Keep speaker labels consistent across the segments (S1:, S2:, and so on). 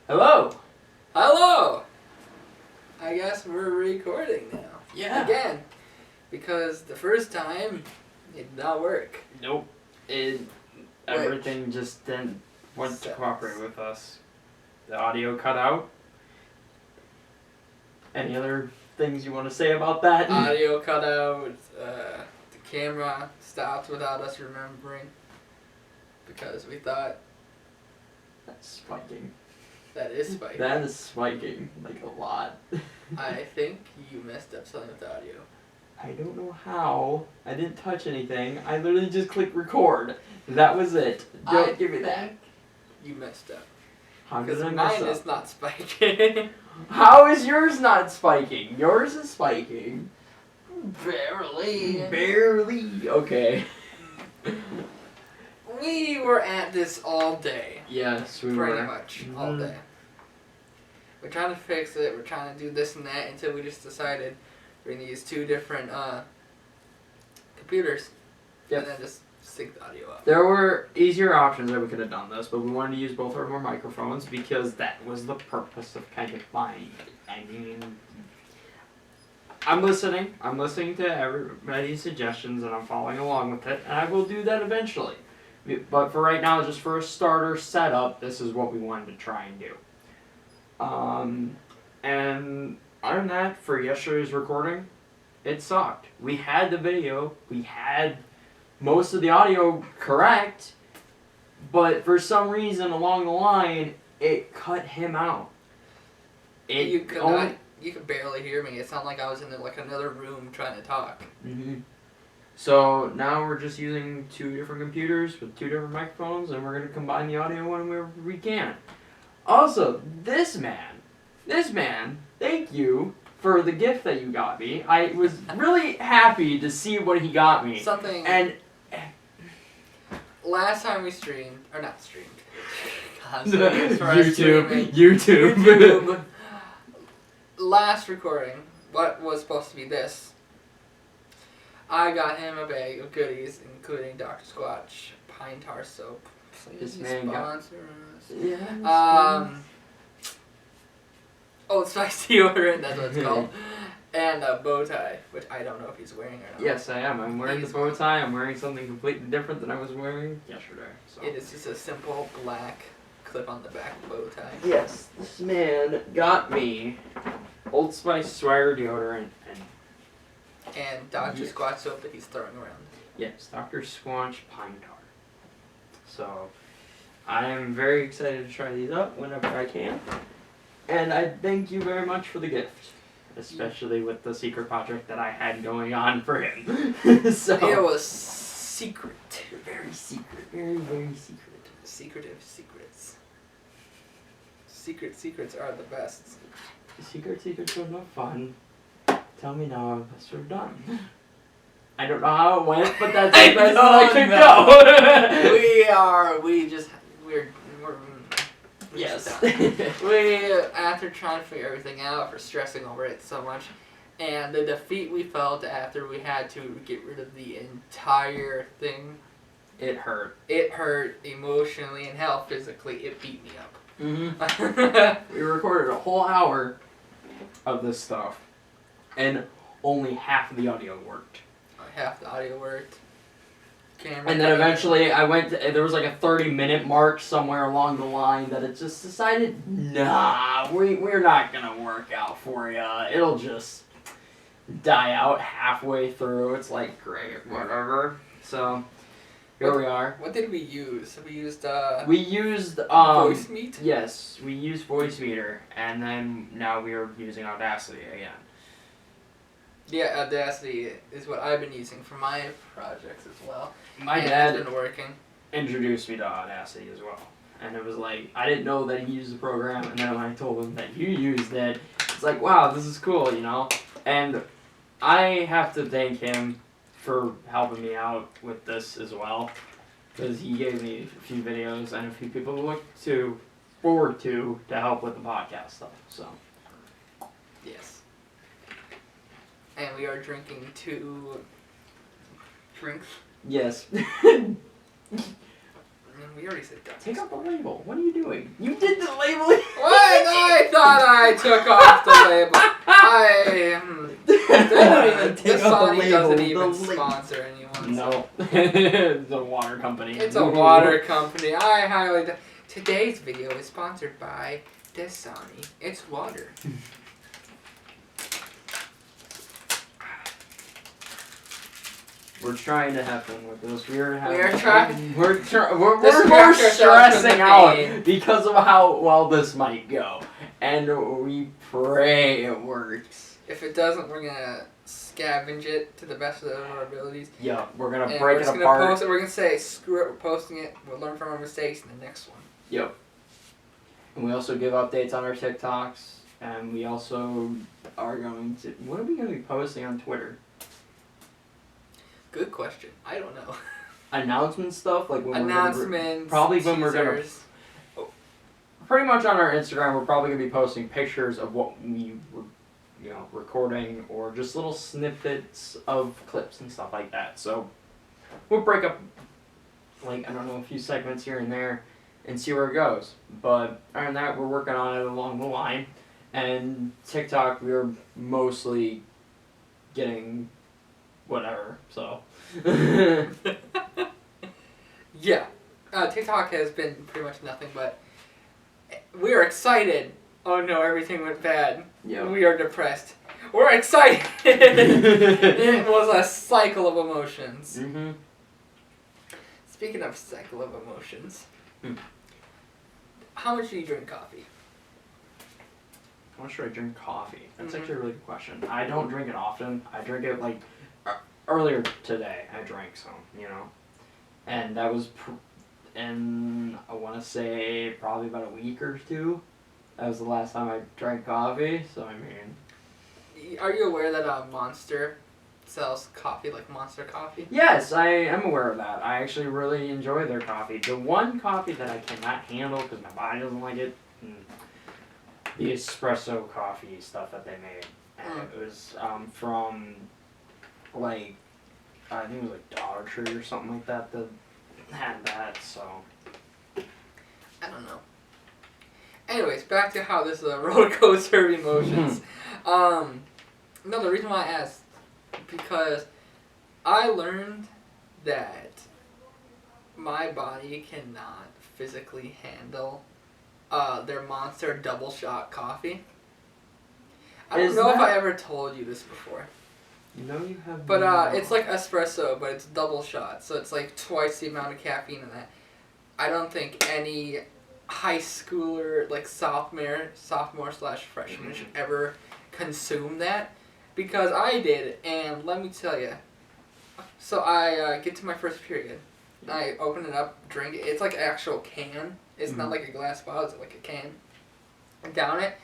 S1: Hello!
S2: Hello! I guess we're recording now.
S1: Yeah.
S2: Again. Because the first time, it did not work.
S1: Nope. Everything just didn't want to cooperate with us. The audio cut out. Any other things you want to say about that?
S2: Audio cut out. The camera stopped without us remembering. Because we thought...
S1: That's spiking.
S2: That is spiking.
S1: That is spiking, like a lot.
S2: I think you messed up something with the audio.
S1: I don't know how. I didn't touch anything. I literally just clicked record. That was it. Don't give me that.
S2: You messed up.
S1: How did I
S2: Because
S1: mess
S2: mine
S1: up?
S2: is not spiking.
S1: How is yours not spiking? Yours is spiking.
S2: Barely.
S1: Barely. Okay.
S2: We were at this all day.
S1: Yes, we
S2: Pretty
S1: were.
S2: much all day. We're trying to fix it. We're trying to do this and that until we just decided we're going to use two different computers.
S1: Yep.
S2: And then just sync the audio up.
S1: There were easier options that we could have done this, but we wanted to use both our microphones because that was the purpose of kind of buying it. I mean, I'm listening to everybody's suggestions and I'm following along with it, and I will do that eventually. But for right now, just for a starter setup, this is what we wanted to try and do. And other than that, for yesterday's recording, it sucked. We had the video, we had most of the audio correct, but for some reason along the line, it cut him out.
S2: You could barely hear me. It sounded like I was in like another room trying to talk.
S1: Mm-hmm. So now we're just using two different computers with two different microphones, and we're going to combine the audio whenever we can. Also, this man, thank you for the gift that you got me. I was really happy to see what he got me. And
S2: last time we streamed, or not streamed.
S1: YouTube.
S2: Last recording, what was supposed to be this? I got him a bag of goodies, including Dr. Squatch, Pine Tar Soap. Please sponsor us.
S1: Yeah.
S2: Old Spice deodorant, that's what it's called. And a bow tie, which I don't know if he's wearing or not.
S1: Yes, I am. I'm wearing the bow tie. I'm wearing something completely different than I was wearing yesterday. So.
S2: It is just a simple black clip on the back bow tie.
S1: Yes, this man got me Old Spice Swagger deodorant
S2: and Dr. Squatch soap that he's throwing around.
S1: Yes, Dr. Squatch Pine Tar. So, I am very excited to try these out whenever I can. And I thank you very much for the gift. Especially with the secret project that I had going on for him. So,
S2: it was secret.
S1: Very secret. Very, very secret.
S2: Secretive secrets. Secrets are the best.
S1: Secrets are no fun. Tell me now how best we're done. I don't know how it went, but that's the best I could go.
S2: We're
S1: yes.
S2: After trying to figure everything out, we're stressing over it so much, and the defeat we felt after we had to get rid of the entire thing.
S1: It hurt.
S2: It hurt emotionally and hell, physically. It beat me up.
S1: Mm-hmm. We recorded a whole hour of this stuff, and only half of the audio worked.
S2: Half the audio worked.
S1: And then eventually there was like a 30-minute mark somewhere along the line that it just decided, nah, we're not going to work out for ya. It'll just die out halfway through. It's like, great, whatever. So, here we are.
S2: What did we use? We used
S1: Voice
S2: Meet?
S1: Yes, we used Voice Meter, and then now we are using Audacity again.
S2: Yeah, Audacity is what I've been using for my projects as well.
S1: My dad
S2: been working.
S1: introduced me to Audacity as well. And it was like, I didn't know that he used the program, and then when I told him that you used it, it's like, wow, this is cool, you know? And I have to thank him for helping me out with this as well, because he gave me a few videos and a few people to look forward to help with the podcast stuff, so.
S2: Yes. And we are drinking 2 drinks.
S1: Yes.
S2: We already said that.
S1: Take out the label. What are you doing? You did the labeling.
S2: What? I thought I took off the label. Dasani doesn't even sponsor anyone.
S1: No. It's a water company.
S2: It's a water company. I highly... Today's video is sponsored by Dasani. It's water.
S1: We're trying to have fun with this. We're
S2: Distract
S1: more
S2: ourselves
S1: stressing
S2: from the
S1: out
S2: pain.
S1: because of how well this might go. And we pray it works.
S2: If it doesn't, we're gonna scavenge it to the best of our abilities.
S1: Yeah, we're gonna
S2: And
S1: break
S2: we're
S1: it
S2: just
S1: apart.
S2: Gonna post it. We're gonna say, screw it, we're posting it. We'll learn from our mistakes in the next one.
S1: Yep. And we also give updates on our TikToks. And we also are going to... What are we going to be posting on Twitter?
S2: Good question. I don't know.
S1: Announcement stuff? Like when
S2: Announcements,
S1: probably when we're going to...
S2: teasers.
S1: Pretty much on our Instagram, we're probably going to be posting pictures of what we were, recording, or just little snippets of clips and stuff like that. So we'll break up, a few segments here and there and see where it goes. But other than that, we're working on it along the line. And TikTok, we're mostly getting whatever, so.
S2: Yeah. TikTok has been pretty much nothing, but we're excited. Oh no, everything went bad.
S1: Yeah.
S2: We are depressed. We're excited. It was a cycle of emotions.
S1: Mm-hmm.
S2: Speaking of cycle of emotions, how much do you drink coffee?
S1: How much do I drink coffee? That's
S2: Mm-hmm.
S1: actually a really good question. I don't drink it often. I drink it earlier today. I drank some, and that was in I want to say probably about a week or two. That was the last time I drank coffee. So I mean,
S2: are you aware that Monster sells coffee like Monster Coffee?
S1: yes, I am aware of that. I actually really enjoy their coffee. The one coffee that I cannot handle because my body doesn't like it. The espresso coffee stuff that they made. And it was from, I think it was Dollar Tree or something like that had that, so.
S2: I don't know. Anyways, back to how this is a roller coaster of emotions. No, the reason why I asked, because I learned that my body cannot physically handle their Monster double shot coffee. I don't know if I ever told you this before.
S1: No, you have.
S2: But it's like espresso, but it's double shot, so it's like twice the amount of caffeine in that. I don't think any high schooler, like sophomore/freshman should ever consume that, because I did, and let me tell you. So I get to my first period, I open it up, drink it. It's like an actual can. It's not like a glass bottle, it's like a can. I down it,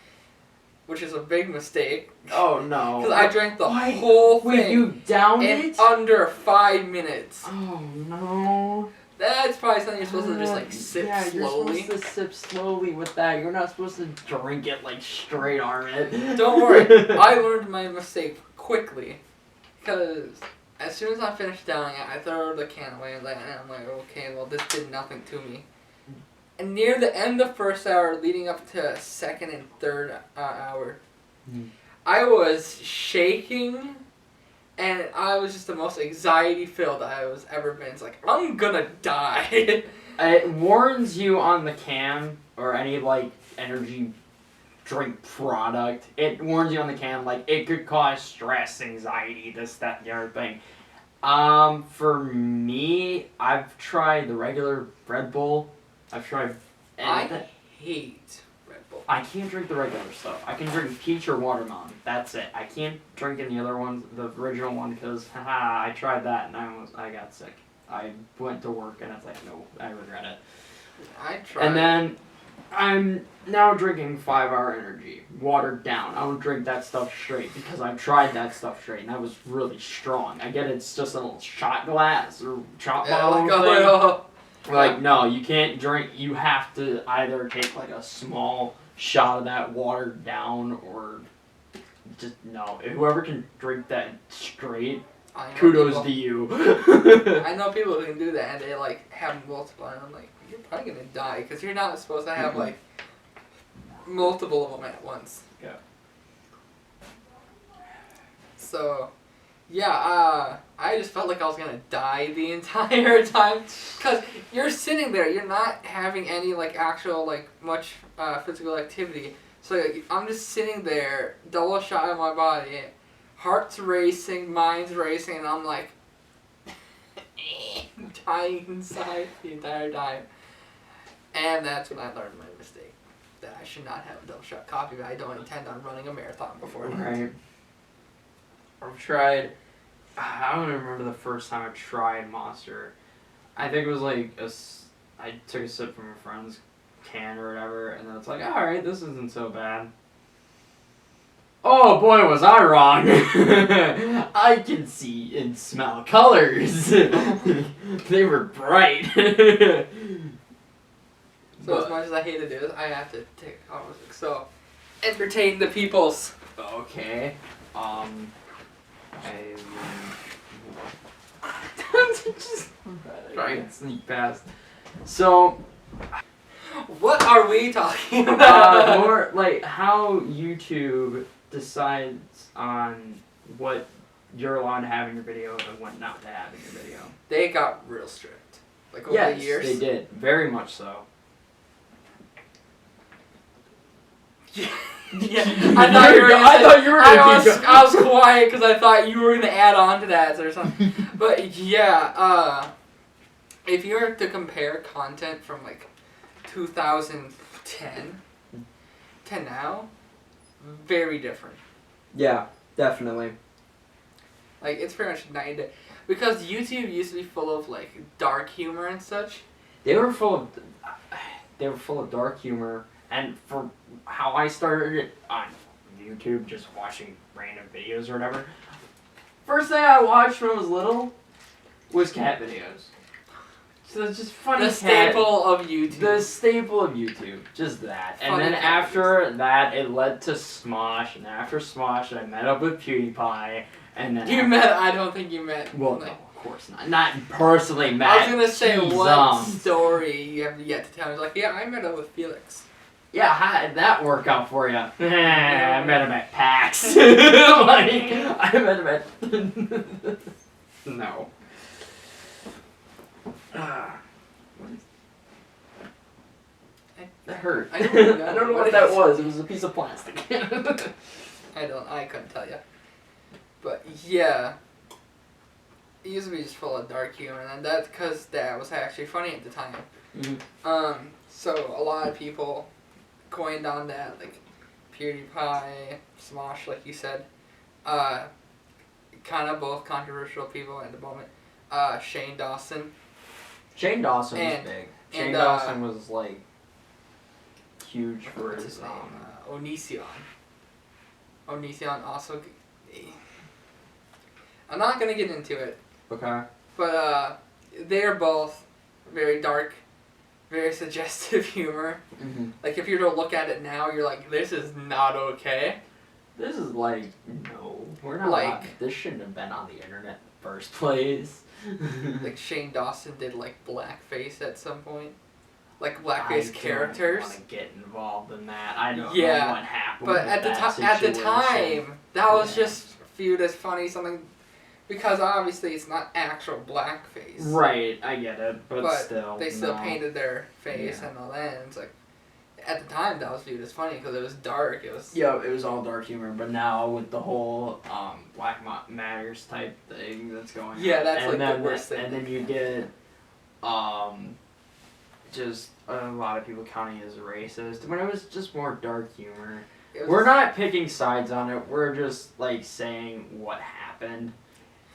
S2: which is a big mistake.
S1: Oh no.
S2: Because I drank the whole thing.
S1: Wait, you downed
S2: in
S1: it?
S2: under 5 minutes.
S1: Oh no.
S2: That's probably something you're supposed to just sip slowly.
S1: You're supposed to sip slowly with that. You're not supposed to drink it straight arm it.
S2: Don't worry. I learned my mistake quickly. Because as soon as I finished downing it, I throw the can away and I'm like, okay, well this did nothing to me. And near the end of first hour, leading up to second and third hour, I was shaking, and I was just the most anxiety-filled I was ever been. It's like, I'm gonna die.
S1: It warns you on the can, or any, energy drink product. It warns you on the can, it could cause stress, anxiety, this, that, and the other thing. For me, I've tried the regular Red Bull. I've tried...
S2: I hate Red Bull.
S1: I can't drink the regular stuff. I can drink peach or watermelon. That's it. I can't drink any other ones, the original one, because, I tried that and I got sick. I went to work and it's like, no, I regret it.
S2: I tried.
S1: And then, I'm now drinking 5 Hour Energy, watered down. I don't drink that stuff straight, because I've tried that stuff straight, and that was really strong. I get it's just a little shot glass, or shot bottle thing. No, you can't drink, you have to either take a small shot of that watered down, or just, no. Whoever can drink that straight, kudos to you.
S2: I know people who can do that, and they have multiple, and I'm like, you're probably gonna die because you're not supposed to have like multiple of them at once.
S1: Yeah.
S2: So, yeah, I just felt like I was gonna die the entire time because you're sitting there, you're not having any like actual like much physical activity. So like, I'm just sitting there, double shot of my body, heart's racing, mind's racing, and I'm like dying inside the entire time. And that's when I learned my mistake, that I should not have a double shot coffee, but I don't intend on running a marathon before.
S1: Right. I've tried. I don't even remember the first time I tried Monster. I think it was like I took a sip from a friend's can or whatever, and then it's like, all right, this isn't so bad. Oh boy, was I wrong! I can see and smell colors. They were bright.
S2: So as much as I hate to do this, I have to take so entertain the peoples.
S1: Okay. Just trying to sneak past. So,
S2: what are we talking about?
S1: more like how YouTube decides on what you're allowed to have in your video and what not to have in your video.
S2: They got real strict. Like over the years.
S1: Yes, they did. Very much so.
S2: Yeah, I thought you were gonna say, I was quiet because I thought you were gonna add on to that or something. But yeah, if you were to compare content from like 2010 to now, very different.
S1: Yeah, definitely.
S2: Like it's pretty much night and day. Because YouTube used to be full of like dark humor and such.
S1: They were full of dark humor. And for how I started it on YouTube, just watching random videos or whatever, first thing I watched when I was little was cat videos. So it's just funny.
S2: The staple of YouTube.
S1: The staple of YouTube, just that. And
S2: Funny
S1: then
S2: cat
S1: after that, it led to Smosh, and after Smosh, I met up with PewDiePie, and then
S2: I don't think you met.
S1: Well,
S2: like,
S1: no, of course not. Not personally met.
S2: I was gonna say what
S1: Zom.
S2: story you have yet to tell. I was like, yeah, I met up with Felix.
S1: Yeah, how did that work out for you? I met him at PAX. I met him at... No. That hurt.
S2: I don't know,
S1: I don't know what that was. It was a piece of plastic.
S2: I couldn't tell you. But yeah. It used to be just full of dark humor, and that's because that was actually funny at the time.
S1: Mm-hmm.
S2: So a lot of people coined on that, like PewDiePie, Smosh, like you said, kind of both controversial people at the moment. Shane Dawson.
S1: Shane Dawson was big. Shane Dawson was like huge for his
S2: name. Onision. Onision also. I'm not gonna get into it.
S1: Okay.
S2: But they're both very dark, very suggestive humor.
S1: Mm-hmm.
S2: Like if you were to look at it now, you're like, this is not okay.
S1: This is like, no, we're not
S2: like
S1: this shouldn't have been on the internet in the first place.
S2: Like Shane Dawson did like blackface at some point, like blackface characters.
S1: I don't want to get involved in that. I don't know what happened.
S2: But at the time, that was just viewed as funny, something. Because obviously it's not actual blackface.
S1: Right, I get it, but still.
S2: They still painted their face and all that, and it's like, at the time that was viewed as funny because it was dark. It was.
S1: Yeah, it was all dark humor, but now with the whole Black Matters type thing that's going on.
S2: Yeah, that's like the worst thing.
S1: And then you get just a lot of people counting it as racist, when it was just more dark humor. We're not picking sides on it, we're just like saying what happened.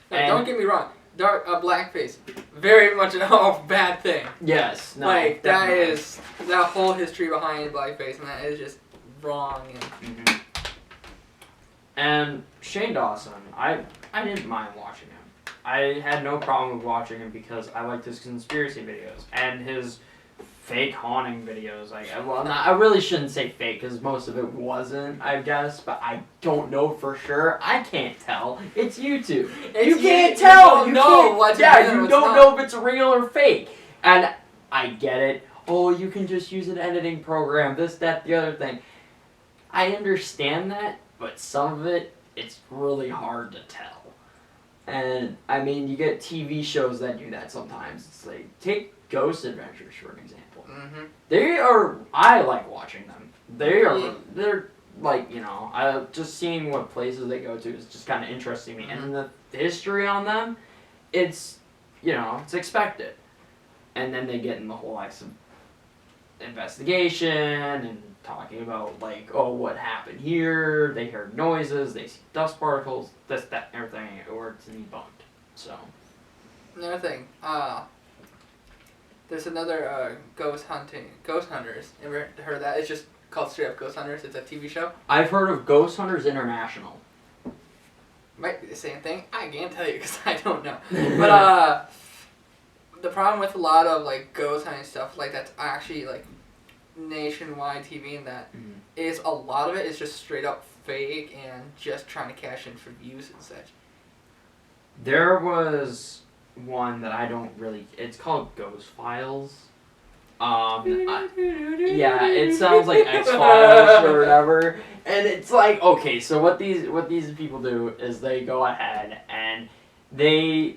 S2: Now, don't get me wrong. Blackface, very much a bad thing.
S1: Yes, no,
S2: like
S1: definitely.
S2: that is that whole history behind blackface, and that is just wrong.
S1: And, and Shane Dawson, I didn't mind watching him. I had no problem with watching him because I liked his conspiracy videos and his fake haunting videos. I really shouldn't say fake because most of it wasn't, I guess, but I don't know for sure. I can't tell. It's YouTube. You can't tell. You don't know if it's real or fake. And I get it. Oh, you can just use an editing program, this, that, the other thing. I understand that, but some of it, it's really hard to tell. And, I mean, you get TV shows that do that sometimes. It's like, take Ghost Adventures, for an example.
S2: Mm-hmm.
S1: I like watching them. They're like, just seeing what places they go to is just kind of interesting me.
S2: Mm-hmm.
S1: And the history on them, it's, it's expected. And then they get in the whole investigation and talking about, like, oh, what happened here, they heard noises, they see dust particles, this, that, everything, or it's debunked. So.
S2: Another thing, there's another Ghost Hunters. Ever heard of that? It's just called straight up Ghost Hunters. It's a TV show.
S1: I've heard of Ghost Hunters International.
S2: Might be the same thing. I can't tell you because I don't know. But the problem with a lot of like ghost hunting stuff, like that's actually like nationwide TV, and that is a lot of it is just straight up fake and just trying to cash in for views and such.
S1: There was one that I don't really. It's called Ghost Files. Yeah, it sounds like X-Files or whatever, and it's like, okay, so what these people do is they go ahead and they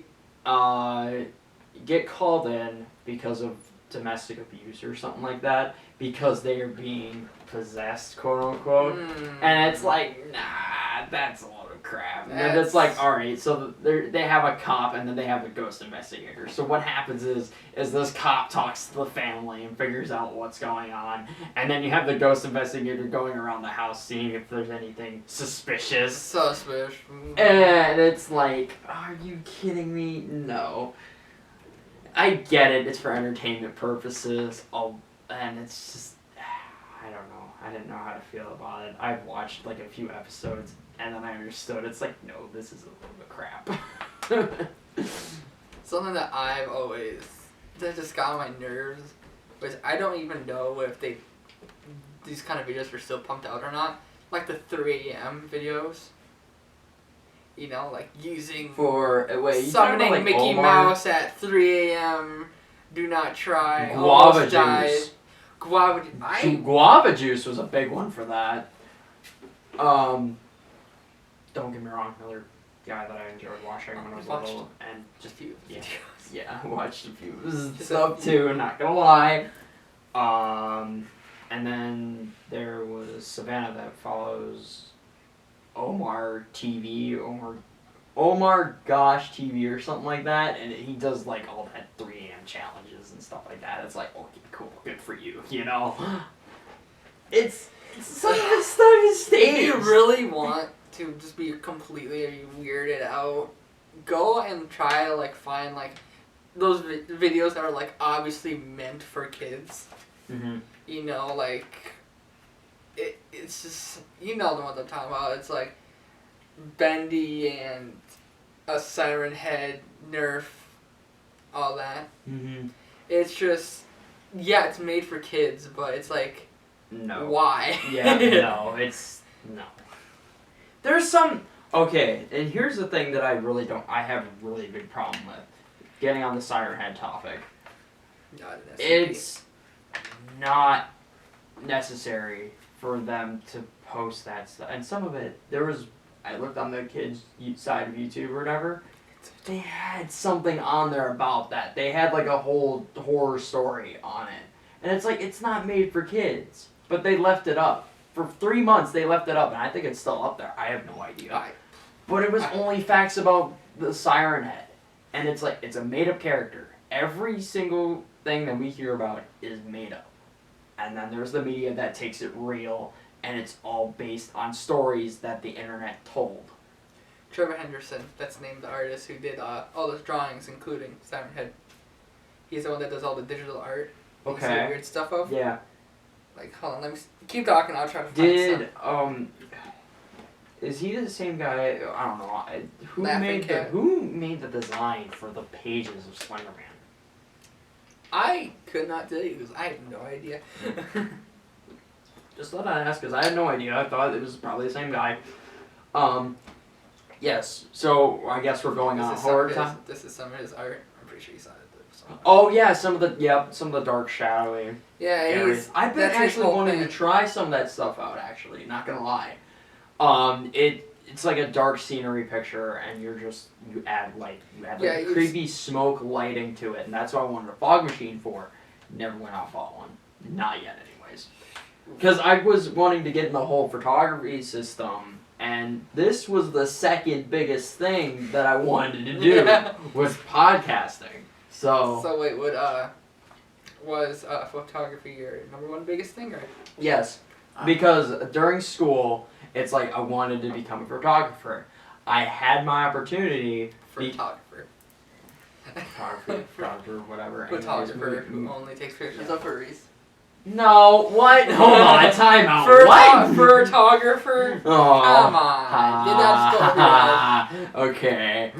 S1: get called in because of domestic abuse or something like that, because they are being possessed, quote unquote, and it's like, nah, that's a load of crap. And it's like, all right, so they have a cop and then they have a ghost investigator. So what happens is this cop talks to the family and figures out what's going on, and then you have the ghost investigator going around the house seeing if there's anything suspicious.
S2: Suspicious.
S1: And it's like, are you kidding me? No. I get it, it's for entertainment purposes, and it's just, I don't know. I didn't know how to feel about it. I've watched like a few episodes, and then I understood. It's like, no, this is a little bit crap.
S2: Something that that just got on my nerves, was I don't even know if these kind of videos are still pumped out or not. Like the 3 a.m. videos. Like using summoning
S1: like
S2: Mickey
S1: Omar?
S2: Mouse at 3 a.m. Do not try.
S1: Guava
S2: Almost died.
S1: juice.
S2: Guava
S1: juice was a big one for that. Don't get me wrong, another guy that I enjoyed watching when I was little, and just
S2: few videos.
S1: Yeah, I watched a few stuff too, not gonna lie. And then there was Savannah that follows Omar Gosh TV or something like that, and he does like all that 3 a.m. challenges and stuff like that. It's like, okay, cool, good for you, It's some of the stuff is staged.
S2: If you really want to just be completely weirded out, go and try to like find like those videos that are like obviously meant for kids. Like it's just, the ones I'm talking about. It's like Bendy and a Siren Head, Nerf, all that. It's just, it's made for kids, but it's like,
S1: no.
S2: Why?
S1: Yeah, no, no. There's some, okay, and here's the thing that I have a really big problem with, getting on the Siren Head topic. It's not necessary for them to post that stuff. And some of it, I looked on the kids' side of YouTube or whatever, they had something on there about that. They had like a whole horror story on it. And it's like, it's not made for kids. But they left it up. For 3 months, they left it up, and I think it's still up there. I have no idea. But it was only facts about the Siren Head. And it's like, it's a made-up character. Every single thing that we hear about is made up. And then there's the media that takes it real, and it's all based on stories that the internet told.
S2: Trevor Henderson, that's named the artist who did all those drawings, including Siren Head. He's the one that does all the digital art.
S1: Okay.
S2: You see the weird stuff of?
S1: Yeah.
S2: Like, hold on, let me keep talking, I'll try to find some.
S1: Is he the same guy, I don't know, who made the design for the pages of Slenderman?
S2: I could not tell you, because I have no idea.
S1: Just thought I'd ask, because I had no idea. I thought it was probably the same guy. Yes, so I guess we're going on horror time.
S2: This is some of his art. I'm pretty sure he saw it. So.
S1: Oh yeah, some of the dark shadowy areas. I've been
S2: that's his
S1: actually
S2: whole
S1: wanting to
S2: thing.
S1: try some of that stuff out. Actually, not gonna lie. It's like a dark scenery picture, and you add creepy smoke lighting to it, and that's what I wanted a fog machine for. Never went out and bought one. Not yet, anyways. Because I was wanting to get in the whole photography system, and this was the second biggest thing that I wanted to do was podcasting.
S2: So wait, was photography your number one biggest thing, or?
S1: Yes, because during school, it's like I wanted to become a photographer. I had my opportunity.
S2: Photographer,
S1: whatever.
S2: Photographer who only takes pictures of furries.
S1: No, what? Hold on, time out. What?
S2: Photographer?
S1: Oh,
S2: come on. Did that still be
S1: okay.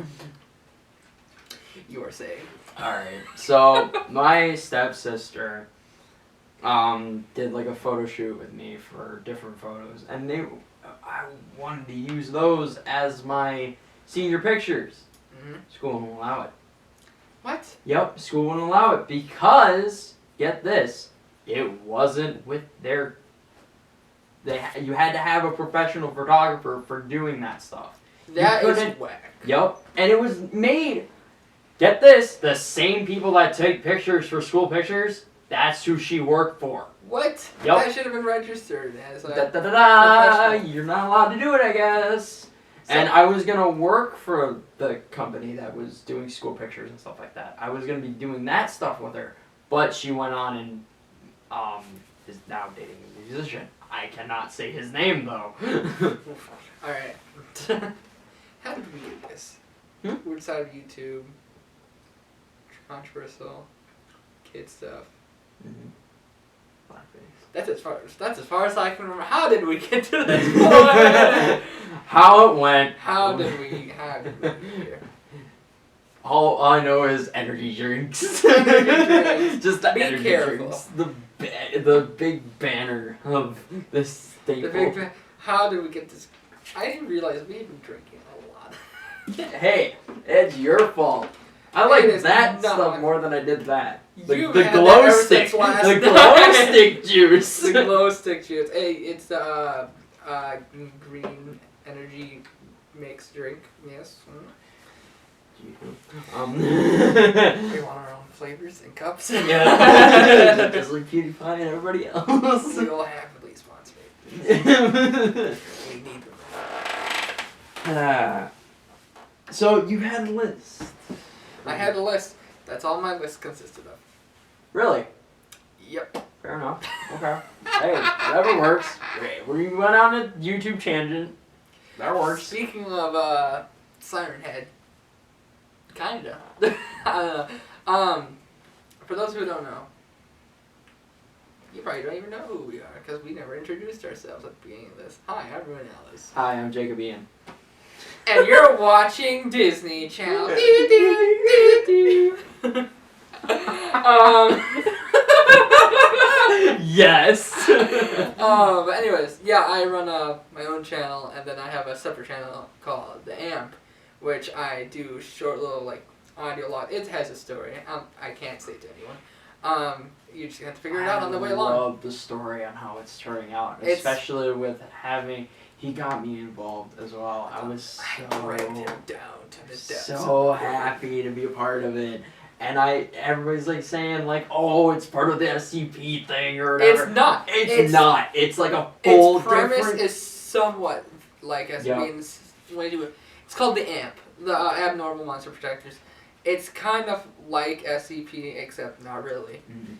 S2: You were saying.
S1: Alright, so my stepsister did like a photo shoot with me for different photos, and I wanted to use those as my senior pictures.
S2: Mm-hmm.
S1: School won't allow it.
S2: What?
S1: Yep, school won't allow it because, get this, it wasn't with their... You had to have a professional photographer for doing that stuff.
S2: That is whack.
S1: Yep, and it was made... Get this, the same people that take pictures for school pictures, that's who she worked for.
S2: What?
S1: Yep.
S2: That should have been registered as a
S1: You're not allowed to do it, I guess. So, and I was going to work for the company that was doing school pictures and stuff like that. I was going to be doing that stuff with her. But she went on and is now dating a musician. I cannot say his name, though.
S2: Alright. How did we get this? We decided YouTube. Controversial kid stuff.
S1: Mm-hmm.
S2: That's as far as I can remember. How did we get to this point?
S1: How it went.
S2: How did we get here?
S1: All I know is energy drinks. Just the
S2: Be
S1: energy
S2: careful.
S1: drinks. The big banner of this staple.
S2: How did we get this? I didn't realize we've been drinking a lot.
S1: Hey, it's your fault. I like that stuff more than I did that. The glow stick. The glow stick juice.
S2: The glow stick juice. Hey, it's the green energy mix drink. Yes. We want our own flavors and cups.
S1: Yeah. Just like PewDiePie and everybody else.
S2: We all have at least one space. We need them.
S1: So you had a list.
S2: I had a list. That's all my list consisted of.
S1: Really?
S2: Yep.
S1: Fair enough. Okay. Hey, whatever works. We went on a YouTube tangent. That works.
S2: Speaking of Siren Head, kinda. For those who don't know, you probably don't even know who we are because we never introduced ourselves at the beginning of this. Hi, I'm Ruen.Allis.
S1: Hi, I'm Jacobian.
S2: And you're watching Disney Channel.
S1: Yes.
S2: But anyways, yeah, I run my own channel, and then I have a separate channel called The Amp, which I do short little audio log. It has a story. I can't say it to anyone. You just have to figure it out on the way along.
S1: I love the story on how it's turning out, especially with having. He got me involved as well. I was so happy to be a part of it. And everybody's saying oh, it's part of the SCP thing or whatever.
S2: It's not.
S1: It's not. It's like a full
S2: its premise is somewhat like SCP. It's called the AMP, the Abnormal Monster Protectors. It's kind of like SCP, except not really. Mm-hmm.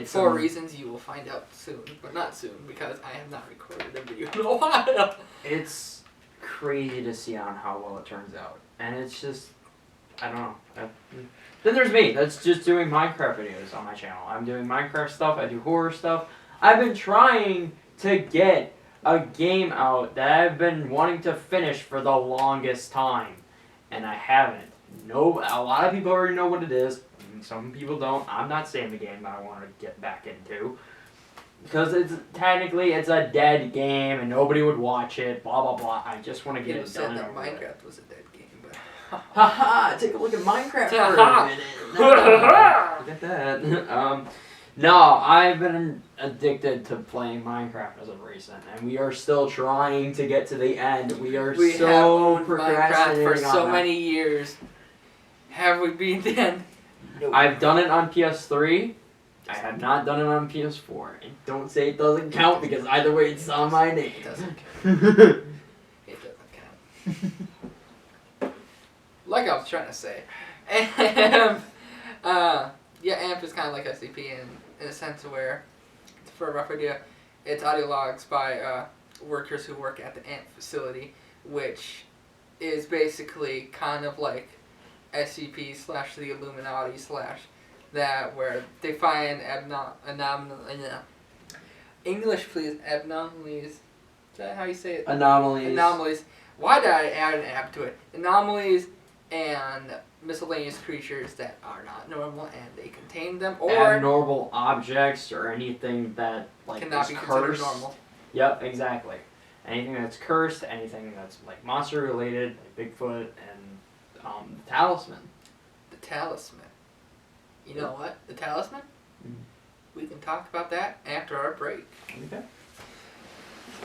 S2: For reasons you will find out soon, but not soon because I have not recorded a video in a while.
S1: It's crazy to see on how well it turns out, and it's just, I don't know. Then there's me. That's just doing Minecraft videos on my channel. I'm doing Minecraft stuff. I do horror stuff. I've been trying to get a game out that I've been wanting to finish for the longest time, and I haven't. A lot of people already know what it is. Some people don't. I'm not saying the game that I want to get back into. Because it's a dead game and nobody would watch it, blah blah blah. I just want to get it done.
S2: You said that Minecraft was a dead game, but
S1: Haha! Take a look at Minecraft for
S2: Ha-ha.
S1: a minute. Look at that. No, I've been addicted to playing Minecraft as of recent, and we are still trying to get to the end. We
S2: have
S1: so
S2: owned
S1: procrastinating
S2: Minecraft for so
S1: on
S2: many years. Have we beat the end?
S1: that. I've done it on PS3. I have not done it on PS4. And don't say it doesn't count, because either way it's on my name.
S2: It doesn't count. It doesn't count. Like I was trying to say. AMP, yeah, AMP is kind of like SCP in a sense where, for a rough idea, it's audio logs by workers who work at the AMP facility, which is basically kind of like SCP / the Illuminati / that, where they find English please, anomalies. Is that how you say it? Anomalies. Why did I add an app to it? Anomalies and miscellaneous creatures that are not normal, and they contain them, or
S1: abnormal objects or anything that
S2: cannot
S1: is
S2: be considered
S1: cursed.
S2: normal.
S1: Yep, exactly. Anything that's cursed, anything that's like monster related, like Bigfoot and the Talisman.
S2: The Talisman. You know what? The Talisman?
S1: Mm.
S2: We can talk about that after our break.
S1: Okay.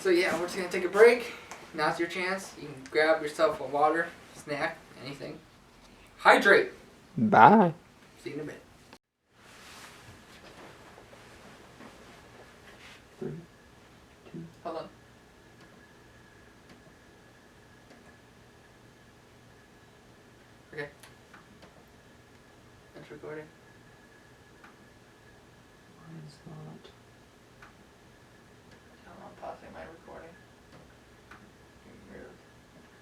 S2: So yeah, we're just gonna take a break. Now's your chance. You can grab yourself a water, snack, anything. Hydrate.
S1: Bye.
S2: See you in a bit.
S1: 3, 2.
S2: Hold on. Okay. It's recording.
S1: Mine's not.
S2: I'm pausing my recording.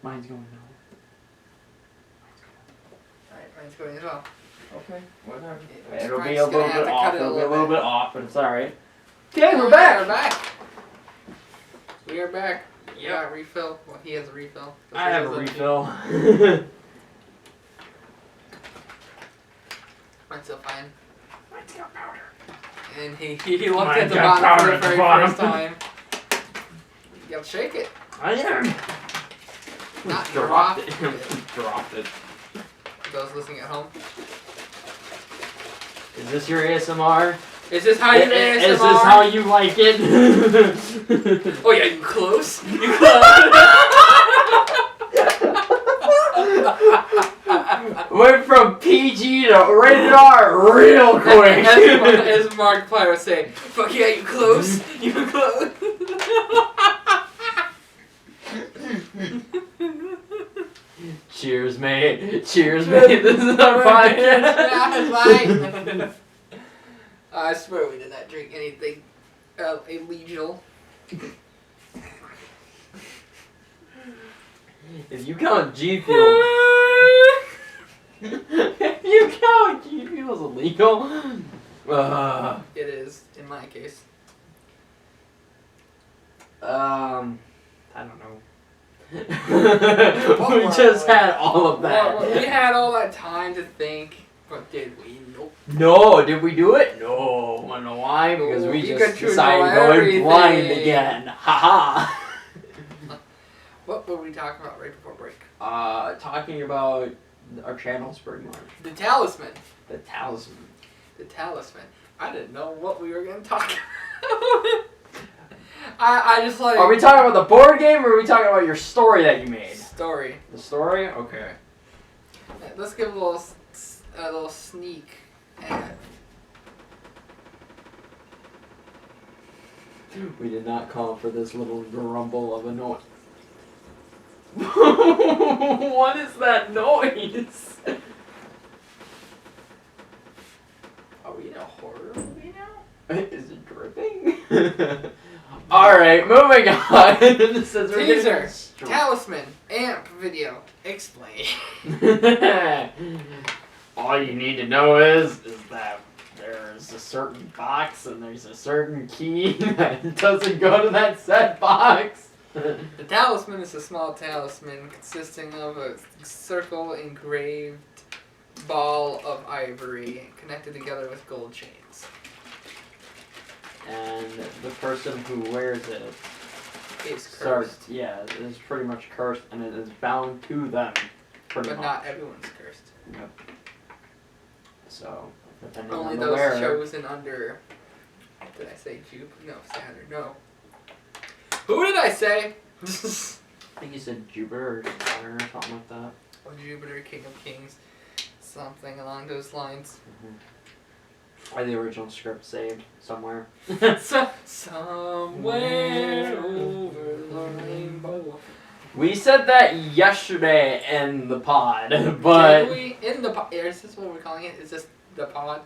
S1: Mine's going now.
S2: Alright, mine's going as well.
S1: Okay, whatever.
S2: Yeah,
S1: It'll be
S2: Frank's
S1: a
S2: gonna
S1: little
S2: have
S1: bit
S2: to
S1: off.
S2: cut it a
S1: It'll be a
S2: little
S1: little
S2: bit.
S1: bit off, but it's alright. Okay, we're back!
S2: We're back! We are back.
S1: Yep.
S2: We got a refill. Well, he has a refill.
S1: I have a refill.
S2: Mine's still fine.
S1: Mine's got powder.
S2: And he looked
S1: Mine's
S2: at the
S1: got
S2: bottom for
S1: powder
S2: the
S1: at the
S2: very
S1: bottom.
S2: first time. You gotta shake it.
S1: I am.
S2: Not
S1: dropped
S2: drop
S1: it. Dropped it.
S2: For those listening at home.
S1: Is this your ASMR?
S2: Is this how you ASMR?
S1: Is this how you like it?
S2: Oh yeah, you close? You close?
S1: Went from PG to rated R real quick.
S2: As Markiplier would say, fuck yeah, you close? You close?
S1: Cheers, mate. Cheers, mate. This is our podcast.
S2: I swear we did not drink anything illegal.
S1: If you count G Fuel, if you count G Fuel as illegal,
S2: It is, in my case.
S1: I don't know. We just had all of that.
S2: Well, we had all that time to think, but did we? Nope.
S1: No, did we do it? No. Wanna know why? Because we
S2: You
S1: just
S2: could
S1: decided
S2: know
S1: going blind
S2: everything.
S1: again. Haha.
S2: What were we talking about right before break?
S1: Talking about our channels pretty much.
S2: The Talisman.
S1: The Talisman.
S2: The Talisman. I didn't know what we were going to talk about. I just like...
S1: Are we talking about the board game, or are we talking about your story that you made?
S2: Story.
S1: The story? Okay.
S2: Let's give a little sneak at...
S1: We did not call for this little grumble of a noise. What is that noise?
S2: Are we in a horror movie now?
S1: Is it dripping? Alright, moving on. Since we're
S2: Teaser.
S1: getting
S2: Talisman. AMP video. Explain.
S1: All you need to know is that there's a certain box and there's a certain key that doesn't go to that said box.
S2: The talisman is a small talisman consisting of a circle engraved ball of ivory connected together with gold chains.
S1: And the person who wears it
S2: Is cursed.
S1: is pretty much cursed, and it is bound to them Pretty
S2: but
S1: much.
S2: not everyone's cursed.
S1: Yep. So, depending
S2: Only
S1: on the
S2: those
S1: wearer.
S2: chosen under. Did I say Jupiter? No, Saturn. No. Who did I say?
S1: I think you said Jupiter or Saturn or something like that.
S2: Or Jupiter, King of Kings, something along those lines.
S1: Or the original script saved somewhere.
S2: Somewhere over the rainbow.
S1: We said that yesterday in the pod, but
S2: Did we? In the pod. Is this what we're calling it? Is this the pod?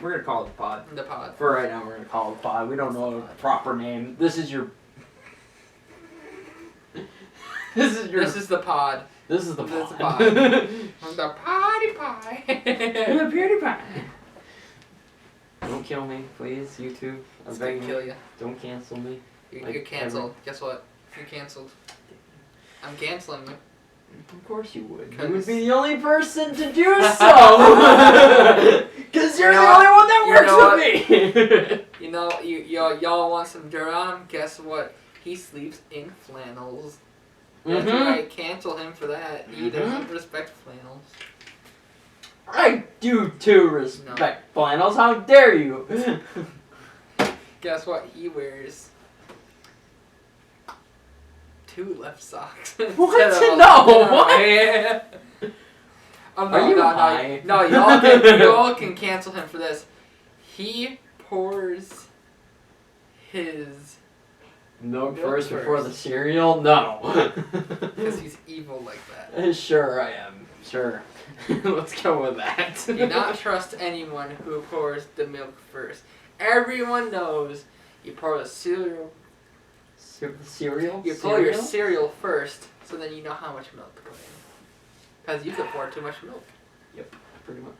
S1: we're gonna call it the pod.
S2: The pod.
S1: For right now, we're gonna call it the pod. We don't know a proper name. This is your. This is
S2: the pod.
S1: This is the
S2: This is
S1: pod.
S2: the pod. The potty pie.
S1: The beauty pie. Don't kill me, please, YouTube. I'm
S2: It's
S1: begging
S2: gonna
S1: you.
S2: kill you.
S1: Don't cancel me.
S2: You're canceled. Guess what? You're canceled. I'm canceling you.
S1: Of course you would. You
S2: 'Cause-
S1: would be the only person to do so. Because you're the only one that works with me.
S2: You know, y'all want some dirt on him? Guess what? He sleeps in flannels. That's right. Cancel him for that. He doesn't respect flannels.
S1: I do too respect flannels. How dare you?
S2: Guess what? He wears 2 left socks.
S1: What? No, what?
S2: Oh,
S1: Are you high?
S2: No, y'all can cancel him for this. He pours his
S1: Milk
S2: Milk
S1: first before
S2: first.
S1: the cereal? No.
S2: because he's evil like that.
S1: Sure I am. Sure. Let's go with that.
S2: Do not trust anyone who pours the milk first. Everyone knows you pour the cereal.
S1: Cereal?
S2: You pour your cereal first, so then you know how much milk to put in. Because you could pour too much milk.
S1: Yep, pretty much.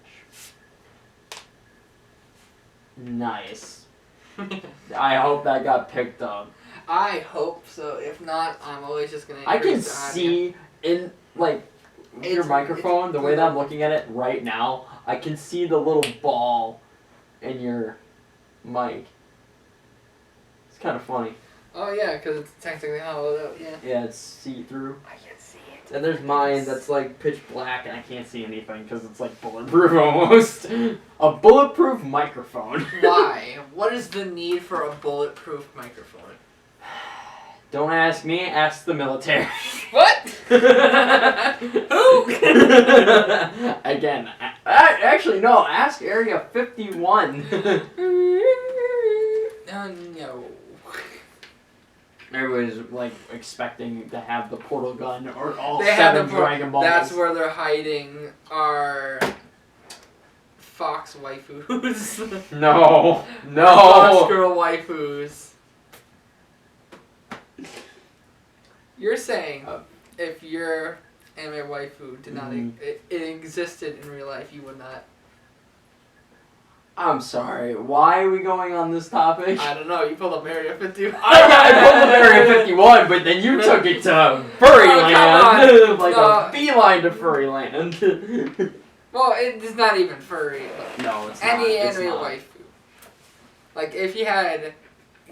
S1: Nice. I hope that got picked up.
S2: I hope so. If not, I'm always just gonna.
S1: I can
S2: increase the audio.
S1: see in like your
S2: It's-
S1: microphone, the way that I'm looking at it right now, I can see the little ball in your mic. It's kind of funny.
S2: Oh yeah, because it's technically hollowed out. Yeah.
S1: Yeah, it's see-through.
S2: I can see it.
S1: And there's mine that's like pitch black and I can't see anything because it's like bulletproof almost. A bulletproof microphone.
S2: Why? What is the need for a bulletproof microphone?
S1: Don't ask me, ask the military.
S2: What? Who?
S1: Again, actually no, ask Area 51.
S2: No.
S1: Everybody's like expecting to have the portal gun or all
S2: They have
S1: 7
S2: the
S1: Dragon Balls.
S2: That's where they're hiding our fox waifus.
S1: No.
S2: Fox girl waifus. You're saying if your anime waifu did not it existed in real life, you would not.
S1: I'm sorry. Why are we going on this topic?
S2: I don't know. You pulled up Area 51.
S1: I pulled up Area 51, but then you took it to Furryland. Like a beeline to Furryland.
S2: Well, it's not even furry. But
S1: No, it's
S2: any
S1: not.
S2: anime waifu. Like if you had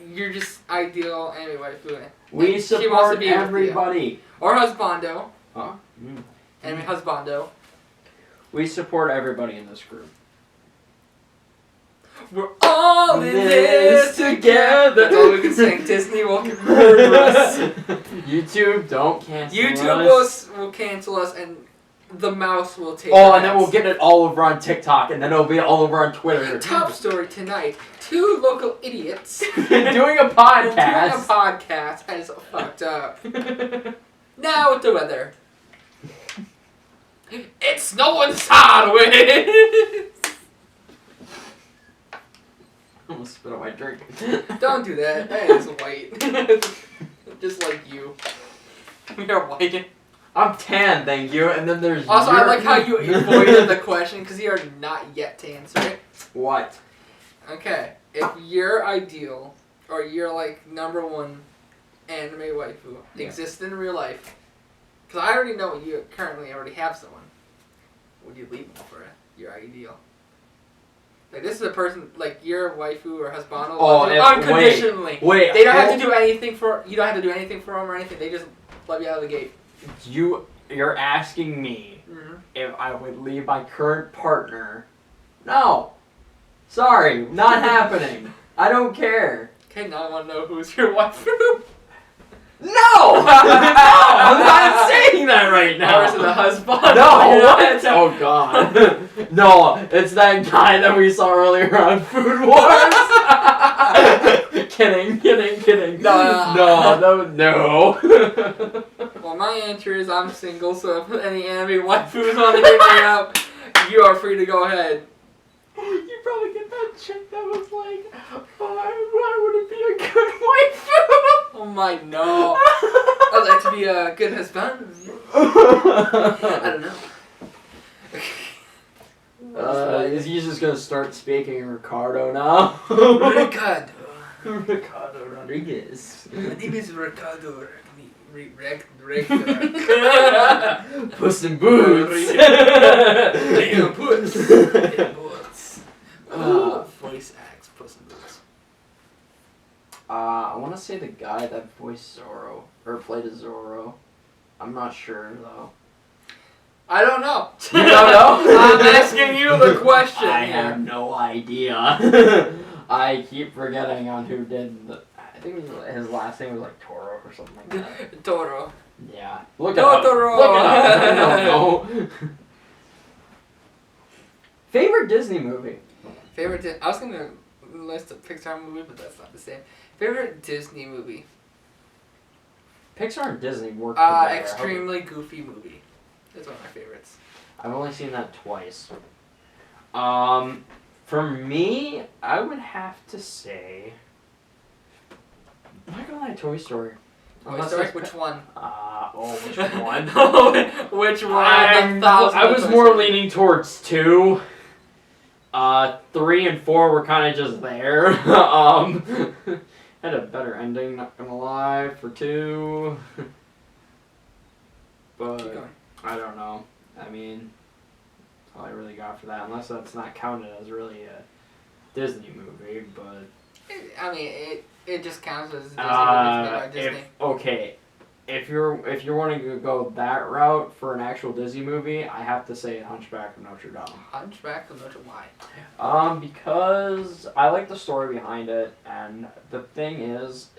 S2: your just ideal anime waifu.
S1: We
S2: she
S1: support
S2: wants to be with you.
S1: everybody.
S2: Or husbando.
S1: Huh?
S2: Anime husbando.
S1: We support everybody in this group.
S2: We're all in this together. That's all we can sing. Disney will murder us.
S1: YouTube, don't cancel
S2: YouTube
S1: us.
S2: will cancel us, and the mouse will take.
S1: Oh, and then we'll get it all over on TikTok, and then it'll be all over on Twitter.
S2: Top story tonight: 2 local idiots
S1: Doing a podcast.
S2: doing a podcast has fucked up. Now with the weather. It's snowing sideways.
S1: I'm gonna spit out my drink.
S2: Don't do that. That is white. Just like you. You're white.
S1: I'm tan, thank you. And then there's
S2: Also, I like how you avoided the question because you are not yet to answer it.
S1: What?
S2: Okay, if your ideal or your like #1 anime waifu exists in real life, because I already know you currently already have someone, would you leave them for your ideal? Like this is a person like your waifu or husband unconditionally.
S1: Wait,
S2: They don't have to do anything for you. Don't have to do anything for them or anything. They just love you out of the gate.
S1: You're asking me
S2: Mm-hmm.
S1: if I would leave my current partner. No. Sorry, not happening. I don't care.
S2: Okay, now I want to know who's your wife.
S1: No! No! I'm not saying that right now.
S2: Or is it the husband?
S1: No, what? Oh, God. No, it's that guy that we saw earlier on Food Wars. Kidding. No.
S2: Well, my answer is I'm single, so if any anime waifus want to hit me up, you are free to go ahead.
S1: You probably get that chick that was like, why would it be a good waifu?
S2: Oh my, no. I'd like to be a good husband. I don't know.
S1: Is he just gonna start speaking Ricardo now?
S2: Ricardo.
S1: Ricardo Rodriguez.
S2: My name is Ricardo.
S1: Puss in Boots.
S2: Puss. Voice acts Puss in Boots.
S1: I want to say the guy that voiced Zorro, or played as Zorro. I'm not sure, though.
S2: I don't know.
S1: You don't know?
S2: I'm asking you the question.
S1: I have no idea. I keep forgetting on who did the... I think his last name was like Toro or something like that.
S2: Toro.
S1: Yeah. Look it up.
S2: Totoro.
S1: Look it up. I don't know. Favorite Disney movie?
S2: I was going to list a Pixar movie, but that's not the same. Favorite Disney movie?
S1: Pixar and Disney work together.
S2: Extremely Goofy movie. That's one of my favorites.
S1: I've only seen that twice. For me, I would have to say... I'm not gonna lie, Toy Story.
S2: Toy Story? Which one?
S1: Which one?
S2: Which one?
S1: I was more leaning towards 2. 3 and 4 were kind of just there. Had a better ending, not gonna lie, for 2. But
S2: Keep going.
S1: I don't know. I mean, that's all I really got for that, unless that's not counted as really a Disney movie, but...
S2: I mean, it just counts as a Disney movie by Disney.
S1: If you're wanting to go that route for an actual Disney movie, I have to say Hunchback of Notre Dame.
S2: Hunchback of Notre Dame. Why?
S1: Because I like the story behind it, and the thing is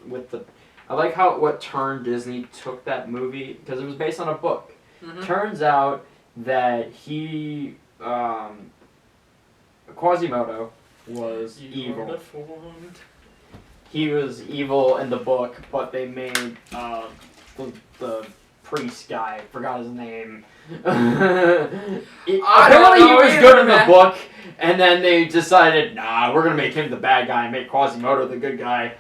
S1: with the... I like what turn Disney took that movie, because it was based on a book.
S2: Mm-hmm.
S1: Turns out that Quasimodo was evil. He was evil in the book, but they made the priest guy, forgot his name. Apparently he was good in the book, and then they decided, nah, we're gonna make him the bad guy and make Quasimodo the good guy.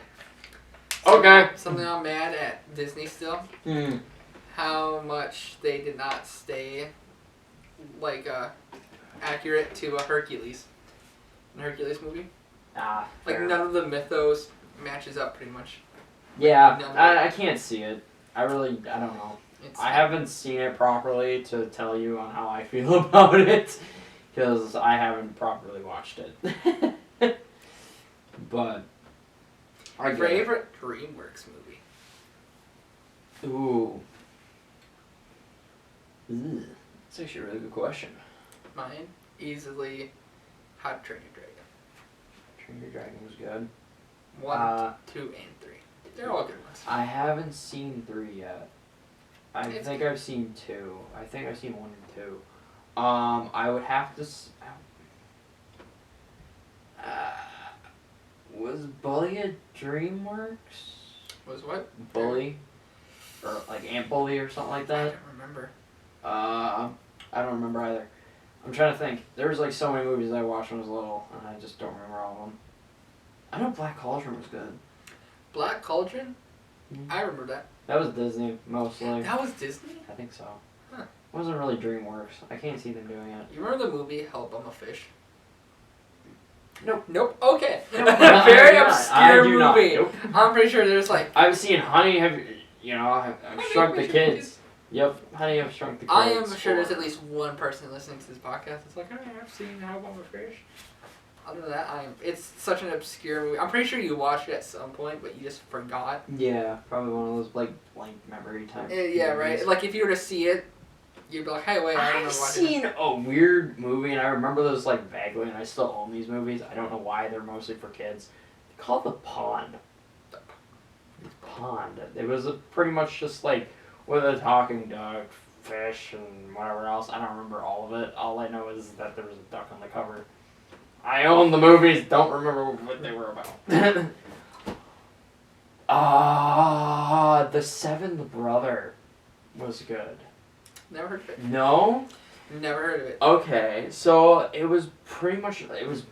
S1: Okay.
S2: Something I'm mad at Disney still. How much they did not stay accurate to a Hercules. The Hercules movie. None of the mythos matches up pretty much.
S1: Yeah, I can't see it. I don't know. I haven't seen it properly to tell you on how I feel about it, because I haven't properly watched it. But
S2: favorite DreamWorks movie?
S1: Ooh. That's actually a really good question.
S2: Mine, easily How to Train Your Dragon.
S1: Train Your Dragon was good.
S2: 1, 2, and 3. They're all good ones.
S1: I haven't seen 3 yet. I think I've seen 2. I think I've seen 1 and 2. I would have to... was Bully a DreamWorks?
S2: Was what?
S1: Bully? Or like Ant Bully or something like that?
S2: I don't remember.
S1: I don't remember either. I'm trying to think. There was like so many movies I watched when I was little, and I just don't remember all of them. I know Black Cauldron was good.
S2: Black Cauldron?
S1: Mm-hmm.
S2: I remember that.
S1: That was Disney, mostly.
S2: That was Disney?
S1: I think so.
S2: Huh.
S1: It wasn't really DreamWorks. I can't see them doing it.
S2: You remember the movie Help, I'm a Fish?
S1: Nope.
S2: Nope. Okay.
S1: Nope.
S2: Very
S1: I
S2: obscure
S1: do not.
S2: movie.
S1: Nope.
S2: I'm pretty sure there's like...
S1: I've seen Honey, I've Shrunk the Kids. Yep, Honey, I've Shrunk the Kids.
S2: I am sure there's at least one person listening to this podcast that's like, I've seen Help, I'm a Fish. other than that, it's such an obscure movie. I'm pretty sure you watched it at some point, but you just forgot.
S1: Yeah, probably one of those like blank memory type.
S2: Yeah, right. Like if you were to see it, you'd be like, "Hey, wait, I remember watching it."
S1: I've seen a weird movie, and I remember those like vaguely, and I still own these movies. I don't know why. They're mostly for kids. They're called The Pond. Pond. It was pretty much just like with a talking duck, fish, and whatever else. I don't remember all of it. All I know is that there was a duck on the cover. I own the movies. Don't remember what they were about. The Seventh Brother was good.
S2: Never heard of it.
S1: No?
S2: Never heard of it.
S1: Okay, so it was pretty much, it was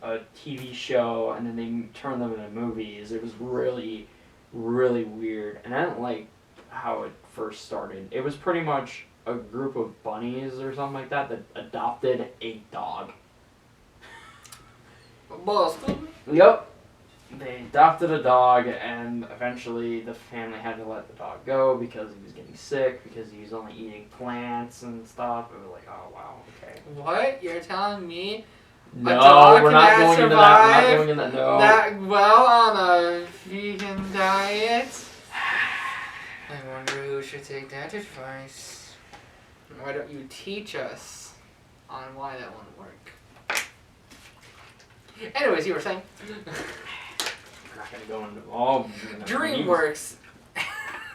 S1: a TV show, and then they turned them into movies. It was really, really weird, and I didn't like how it first started. It was pretty much a group of bunnies or something like that adopted a dog.
S2: Boston?
S1: Yep. They adopted a dog, and eventually the family had to let the dog go because he was getting sick, because he was only eating plants and stuff. It was like, oh, wow, okay.
S2: What? You're telling me
S1: No,
S2: a dog
S1: we're not
S2: can
S1: going into that. We're not going into that. No.
S2: that well on a vegan diet? I wonder who should take that advice. Why don't you teach us on why that won't work? Anyways, you were saying?
S1: We're not going to go into all.
S2: Dreamworks.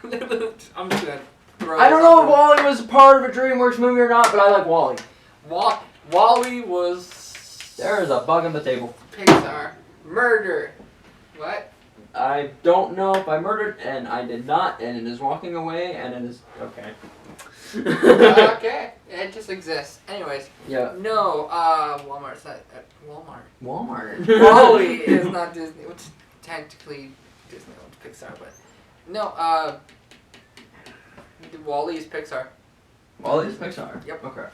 S2: I'm just gonna throw
S1: I don't know if Wall-E was part of a Dreamworks movie or not, but I like Wall-E.
S2: Wall-E was...
S1: There is a bug on the table.
S2: Pixar. Murder. What?
S1: I don't know if I murdered, and I did not, and it is walking away, and it is... Okay.
S2: Okay. It just exists. Anyways.
S1: Yeah.
S2: No, Walmart's not... Walmart.
S1: Walmart.
S2: Wall-E is not Disney, which is technically Disney owns Pixar, but... No, Wall-E is Pixar.
S1: Wall-E is Pixar?
S2: Yep.
S1: Okay.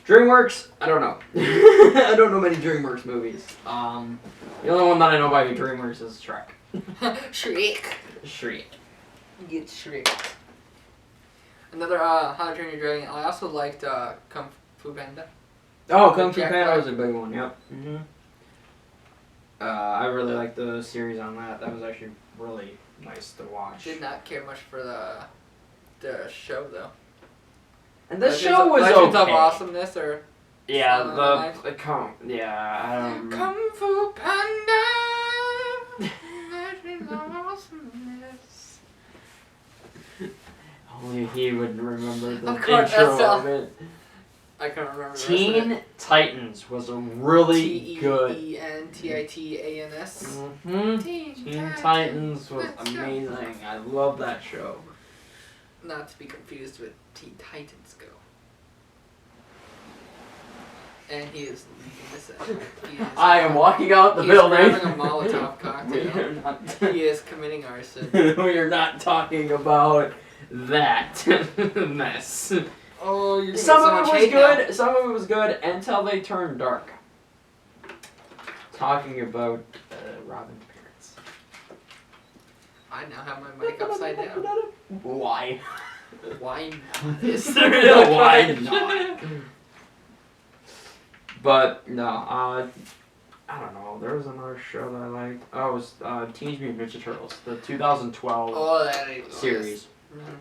S1: DreamWorks? I don't know. I don't know many DreamWorks movies. The only one that I know by DreamWorks is Shrek.
S2: Shrek.
S1: Shrek.
S2: Get Shrek. Another, How to Train Your Dragon. I also liked, Kung Fu Panda.
S1: Oh, Kung Fu
S2: Jack
S1: Panda
S2: Black.
S1: was a big one, yep. Mm-hmm. I really liked the series on that. That was actually really nice to watch.
S2: Did not care much for the show, though.
S1: And the show was
S2: Legends
S1: okay.
S2: of Awesomeness, or...
S1: Yeah,
S2: Lines?
S1: I don't...
S2: Kung Fu Panda! Legends of Awesomeness.
S1: Only he would remember the
S2: Of course,
S1: intro
S2: that's
S1: of it.
S2: I couldn't remember the
S1: Teen
S2: rest
S1: Titans was a really good...
S2: T-E-E-N-T-I-T-A-N-S.
S1: Mm-hmm. Teen Titans was amazing. I love that show.
S2: Not to be confused with Teen Titans Go. And he is leaving this out.
S1: I am walking out the building.
S2: He's grabbing a Molotov cocktail.
S1: not,
S2: He is committing arson.
S1: we are not talking about that mess.
S2: Oh, you're
S1: Some
S2: so
S1: of
S2: much
S1: it was
S2: hate
S1: good.
S2: now.
S1: Some of it was good until they turned dark. Talking about Robin's parents.
S2: I now have my mic upside down.
S1: Why?
S2: Why not? Is the real
S1: Why
S2: question.
S1: not? But no, I don't know. There was another show that I liked. Oh, it was Teenage Mutant Ninja Turtles, the 2012
S2: Oh, that ain't
S1: series.
S2: Mm-hmm.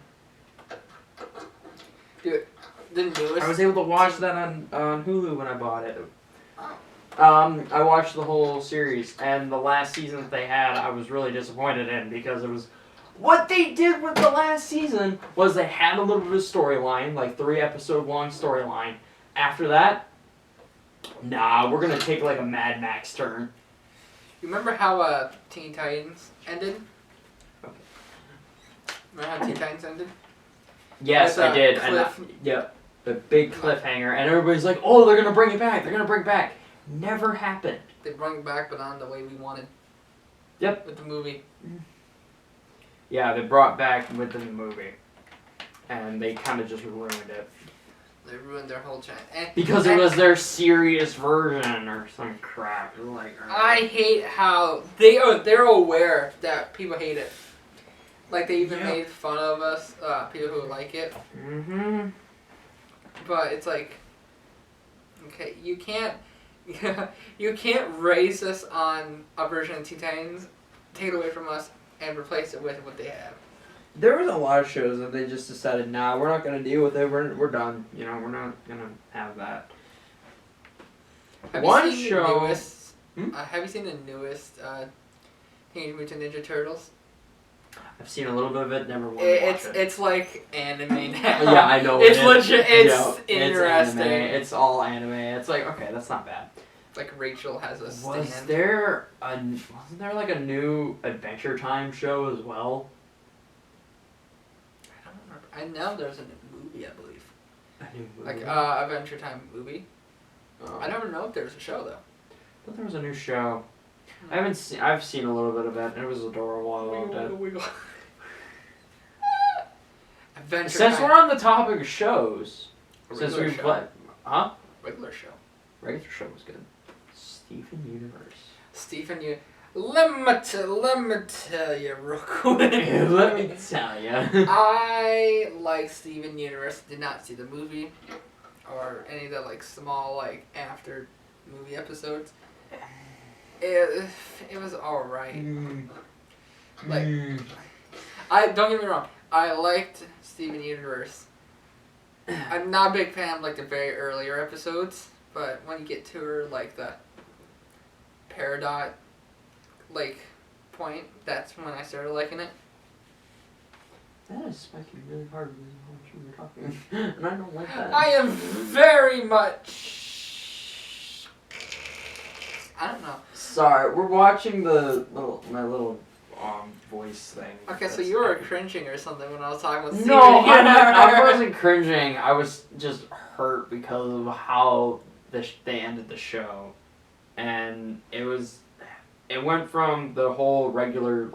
S2: Dude, the newest.
S1: I was able to watch that on Hulu when I bought it.
S2: Oh.
S1: I watched the whole series, and the last season that they had, I was really disappointed in because it was. What they did with the last season was they had a little bit of storyline, like 3-episode long storyline. After that, nah, we're gonna take like a Mad Max turn.
S2: You remember how Teen Titans ended?
S1: Okay.
S2: Remember how Teen Titans ended?
S1: Yes,
S2: With,
S1: I did.
S2: cliff-
S1: Yep, the big cliffhanger, and everybody's like, "Oh, they're gonna bring it back. They're gonna bring it back." Never happened.
S2: They brought it back, but not the way we wanted.
S1: Yep.
S2: With the movie.
S1: Yeah, they brought back within the movie, and they kind of just ruined it.
S2: They ruined their whole chance.
S1: Because it was their serious version or some crap. Like,
S2: I hate how they're aware that people hate it. Like they even made fun of us, people who like it.
S1: Mm-hmm.
S2: But it's like, okay, you can't You can't raise us on a version of Teen Titans, take it away from us, and replace it with what they have.
S1: There was a lot of shows that they just decided, nah, we're not going to deal with it. We're done. You know, we're not going to have that.
S2: Have
S1: One
S2: you seen
S1: show.
S2: The newest, have you seen the newest Teenage Mutant Ninja Turtles?
S1: I've seen a little bit of it. Never wanted to watch it.
S2: It's like anime now.
S1: Yeah, I know.
S2: It's legit. It's interesting.
S1: It's anime. It's all anime. It's like, okay, that's not bad.
S2: Like Rachel has a stand.
S1: Wasn't there like a new Adventure Time show as well?
S2: I don't remember. I know there's a new movie, I believe.
S1: A new movie?
S2: Like Adventure Time movie.
S1: Oh.
S2: I never know if there's a show though.
S1: I thought there was a new show. I've seen a little bit of it, and it was adorable. I loved it.
S2: Wiggle. Adventure
S1: Since
S2: Time.
S1: we're on the topic of shows, since
S2: Regular
S1: we've
S2: show.
S1: let,
S2: Regular show.
S1: regular show was good. Steven Universe.
S2: Stephen, let me tell you real quick.
S1: Let me tell ya.
S2: I like Steven Universe. Did not see the movie or any of the like small like after movie episodes. It was alright. Like I don't get me wrong. I liked Steven Universe. I'm not a big fan of like the very earlier episodes, but when you get to like the Peridot like point, that's when I started liking it.
S1: That is spiking really hard when you were talking, and I don't like that.
S2: I am very much. I don't know.
S1: Sorry, we're watching my little voice thing.
S2: Okay, so you were cringing or something when I was talking about.
S1: No, I wasn't cringing. I was just hurt because of how they ended the show, and it went from the whole regular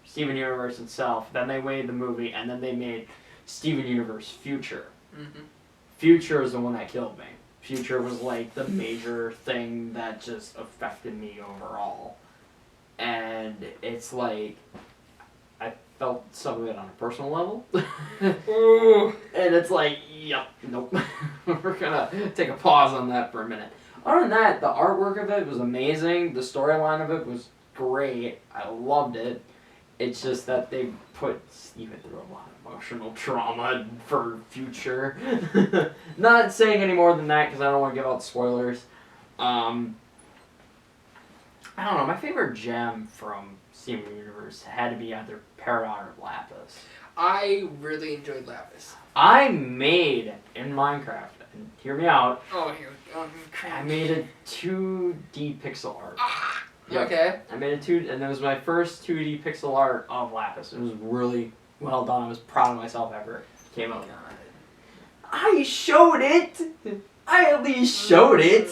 S1: Steven Universe itself. Then they made the movie, and then they made Steven Universe Future.
S2: Mm-hmm.
S1: Future is the one that killed me. Future was like the major thing that just affected me overall. And it's like, I felt some of it on a personal level.
S2: Ooh.
S1: And it's like, yep, nope. We're gonna take a pause on that for a minute. Other than that, the artwork of it was amazing. The storyline of it was great. I loved it. It's just that they put Steven through a lot of emotional trauma for Future. Not saying any more than that because I don't want to give out spoilers. I don't know. My favorite gem from Steven Universe had to be either Peridot or Lapis.
S2: I really enjoyed Lapis.
S1: I made in Minecraft, and hear me out.
S2: Oh, here.
S1: I made a 2D pixel art. Yep.
S2: Okay.
S1: I made and it was my first 2D pixel art of Lapis. It was really well done. I was proud of myself after it came out. I showed it! I at least showed it!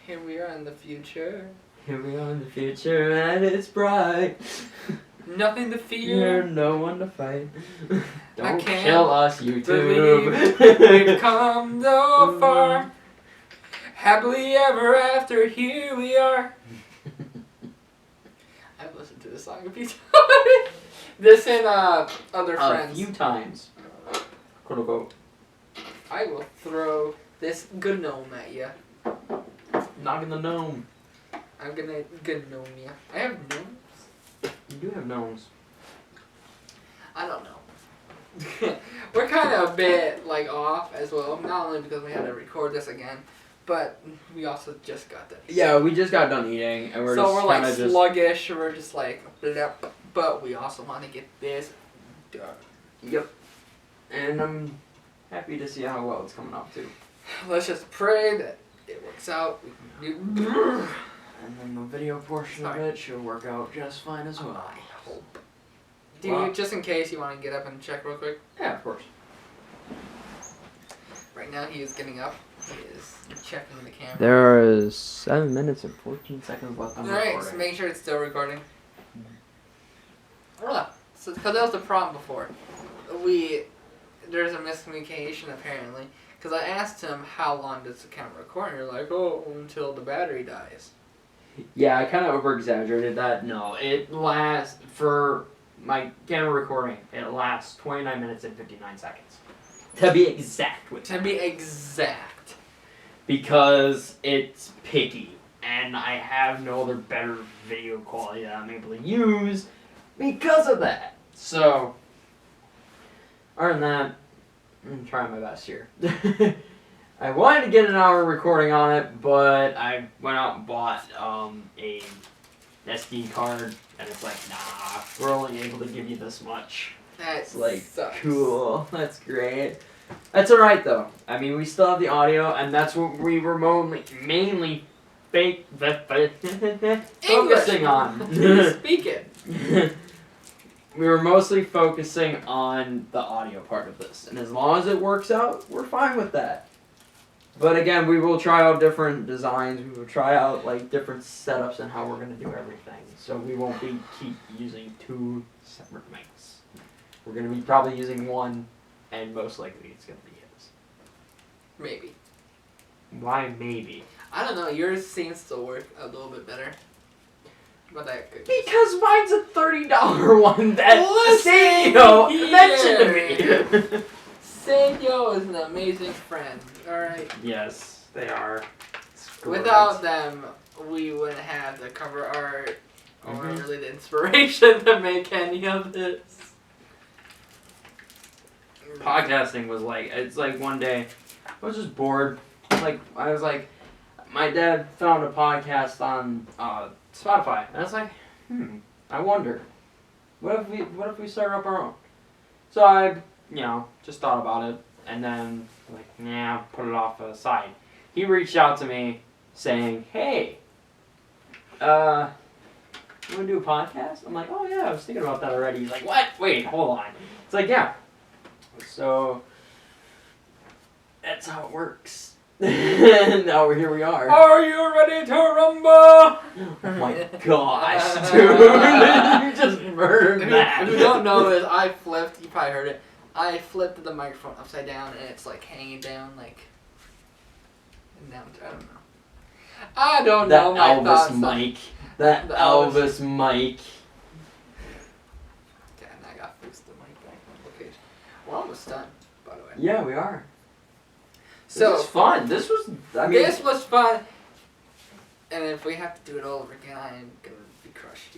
S2: Here we are in the future.
S1: Here we are in the future and it's bright.
S2: Nothing to fear.
S1: No one to fight. Don't
S2: can't
S1: kill us, YouTube.
S2: We've come so far. Happily ever after, here we are. I've listened to this song a few times. This and other friends.
S1: A few times. Quote unquote.
S2: I will throw this gnome at you.
S1: Knocking the gnome.
S2: I'm gonna gnome you. I have gnomes.
S1: You do have gnomes.
S2: I don't know. We're kind of a bit like off as well. Not only because we had to record this again, but we also just got done.
S1: Yeah, we just got done eating, and we're
S2: like sluggish. We're just like, bleh, but we also want to get this done.
S1: Yep. And I'm happy to see how well it's coming up too.
S2: Let's just pray that it works out.
S1: And then the video portion of it should work out just fine as well.
S2: I hope. Just in case you want to get up and check real quick?
S1: Yeah, of course.
S2: Right now he is getting up. He is checking the camera.
S1: There is 7 minutes and 14 seconds left on the recording.
S2: Alright, so make sure it's still recording. So, because that was the problem before. There's a miscommunication apparently. Because I asked him how long does the camera record, and you're like, oh, until the battery dies.
S1: Yeah, I kind of over-exaggerated that. No, it lasts, for my camera recording, it lasts 29 minutes and 59 seconds. To be exact with that.
S2: To be exact.
S1: because it's picky. And I have no other better video quality that I'm able to use because of that. So, other than that, I'm trying my best here. I wanted to get an hour recording on it, but I went out and bought a SD card, and it's like, nah, we're only able to give you this much.
S2: That's
S1: like,
S2: sucks.
S1: Cool, that's great. That's alright though. I mean, we still have the audio, and that's what we were mainly focusing on.
S2: Speak it.
S1: We were mostly focusing on the audio part of this, and as long as it works out, we're fine with that. But again, we will try out different designs. We will try out like different setups and how we're gonna do everything. So we won't keep using 2 separate mics. We're gonna be probably using one, and most likely it's gonna be his.
S2: Maybe.
S1: Why maybe?
S2: I don't know. Yours seems to work a little bit better. But that could
S1: Because mine's a $30 one that
S2: Listen
S1: Sanyo mentioned to me.
S2: Sanyo is an amazing friend. Alright.
S1: Yes, they are.
S2: Without them, we wouldn't have the cover art or
S1: Mhm.
S2: really the inspiration to make any of this.
S1: Podcasting was like, it's like one day, I was just bored. I was like, my dad found a podcast on Spotify, and I was like, I wonder, what if we start up our own? So I, just thought about it, and then like, put it off aside. He reached out to me saying, hey, you want to do a podcast? I'm like, oh yeah, I was thinking about that already. He's like, what? Wait, hold on. It's like, yeah. So that's how it works. Now here we are.
S2: Are you ready to rumble?
S1: Oh my gosh, dude. You just murdered that.
S2: If you don't know this, I flipped, you probably heard it. I flipped the microphone upside down and it's like hanging down like, and now I don't know.
S1: That
S2: my thoughts.
S1: Elvis mic. That
S2: The
S1: Elvis mic.
S2: Okay, and I got fixed the mic back on location. We're almost done, by the way.
S1: Yeah, we are.
S2: So
S1: this was fun. This was,
S2: this was fun. And if we have to do it all over again, I am gonna be crushed.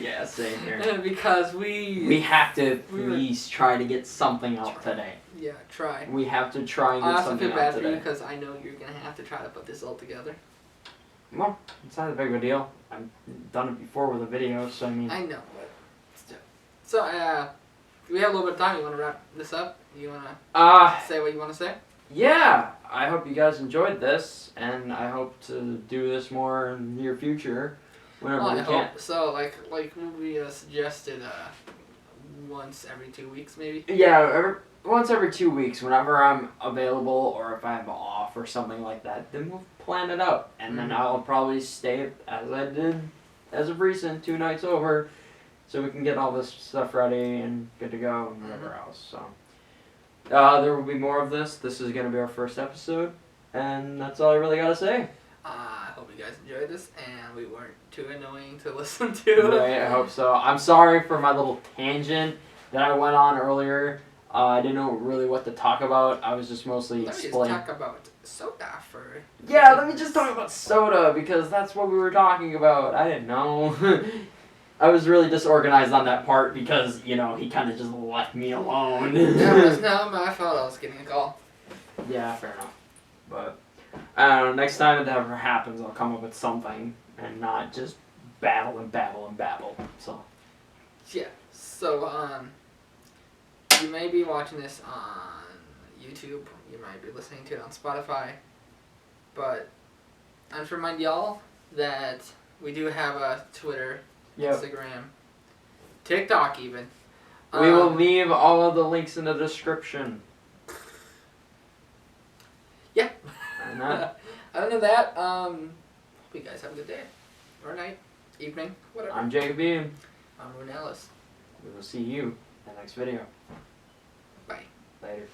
S1: yeah, same here.
S2: Because we
S1: have to at least try to get something out today.
S2: Yeah, try.
S1: We have to try and
S2: I
S1: get
S2: also
S1: something
S2: feel
S1: out
S2: bad for you
S1: today.
S2: because I know you're gonna have to try to put this all together.
S1: Well, it's not a big of a deal. I've done it before with a video, so I mean.
S2: I know, but still. So, we have a little bit of time. You want to wrap this up? You want to say what you want to say?
S1: Yeah, I hope you guys enjoyed this, and I hope to do this more in the near future, whenever we can.
S2: So, like we suggested, once every 2 weeks, maybe.
S1: Yeah, once every 2 weeks, whenever I'm available, or if I'm off or something like that, then we'll plan it out, and then I'll probably stay as I did as of recent 2 nights over, so we can get all this stuff ready and good to go and whatever else. So. There will be more of this. This is going to be our first episode, and that's all I really got to say.
S2: I hope you guys enjoyed this, and we weren't too annoying to listen to.
S1: Right, I hope so. I'm sorry for my little tangent that I went on earlier. I didn't know really what to talk about. I was just mostly explaining.
S2: Let's talk about soda for...
S1: Yeah, let me just talk about soda, because that's what we were talking about. I didn't know. I was really disorganized on that part because, he kind of just left me alone.
S2: That was not my fault. I was getting a call.
S1: Yeah, fair enough. But, I don't know, next time it ever happens, I'll come up with something and not just babble and babble and babble. So.
S2: Yeah, so, you may be watching this on YouTube. You might be listening to it on Spotify. But I just remind y'all that we do have a Twitter, Instagram, TikTok even.
S1: We will leave all of the links in the description.
S2: Yeah.
S1: Other
S2: than that, hope you guys have a good day. Or night, evening, whatever.
S1: I'm Jacobian.
S2: I'm Ruen.Allis.
S1: We will see you in the next video.
S2: Bye.
S1: Later.